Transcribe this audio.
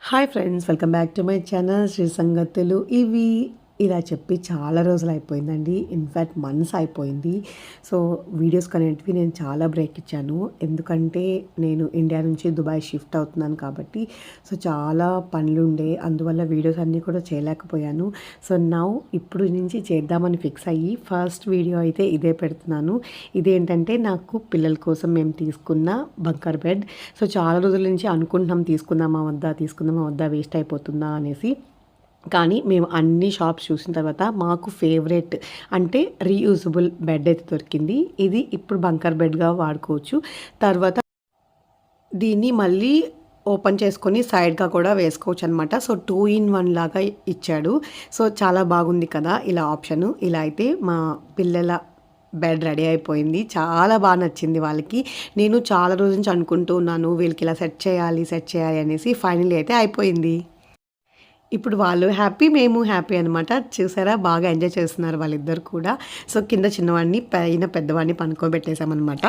Hi friends, welcome back to my channel Sri Sangathulu. ఇలా చెప్పి చాలా రోజులు అయిపోయిందండి. ఇన్ఫ్యాక్ట్ మంత్స్ అయిపోయింది. సో వీడియోస్ అనేటివి నేను చాలా బ్రేక్ ఇచ్చాను. ఎందుకంటే నేను ఇండియా నుంచి దుబాయ్ షిఫ్ట్ అవుతున్నాను కాబట్టి సో చాలా పనులుండే, అందువల్ల వీడియోస్ అన్నీ కూడా చేయలేకపోయాను. సో ఇప్పుడు నుంచి చేద్దామని ఫిక్స్ అయ్యి ఫస్ట్ వీడియో అయితే ఇదే పెడుతున్నాను. ఇదేంటంటే నాకు పిల్లల కోసం మేము తీసుకున్న బంకర్ బెడ్. సో చాలా రోజుల నుంచి అనుకుంటున్నాం తీసుకుందామా వద్దా వేస్ట్ అయిపోతుందా అనేసి. కానీ మేము అన్ని షాప్స్ చూసిన తర్వాత మాకు ఫేవరెట్ అంటే రీయూజబుల్ బెడ్ అయితే దొరికింది. ఇది ఇప్పుడు బంకర్ బెడ్గా వాడుకోవచ్చు. తర్వాత దీన్ని మళ్ళీ ఓపెన్ చేసుకొని సైడ్గా కూడా వేసుకోవచ్చు అనమాట. సో 2 in 1 లాగా ఇచ్చాడు. సో చాలా బాగుంది కదా ఇలా ఆప్షను. ఇలా అయితే మా పిల్లల బెడ్ రెడీ అయిపోయింది. చాలా బాగా నచ్చింది వాళ్ళకి. నేను చాలా రోజు నుంచి అనుకుంటూ ఉన్నాను వీళ్ళకి ఇలా సెట్ చేయాలి అనేసి. ఫైనల్లీ అయితే అయిపోయింది. ఇప్పుడు వాళ్ళు హ్యాపీ, మేము హ్యాపీ అనమాట. చూసారా, బాగా ఎంజాయ్ చేస్తున్నారు వాళ్ళిద్దరు కూడా. సో కింద చిన్నవాడిని పైన పెద్దవాడిని పనుకోబెట్టేసామన్నమాట.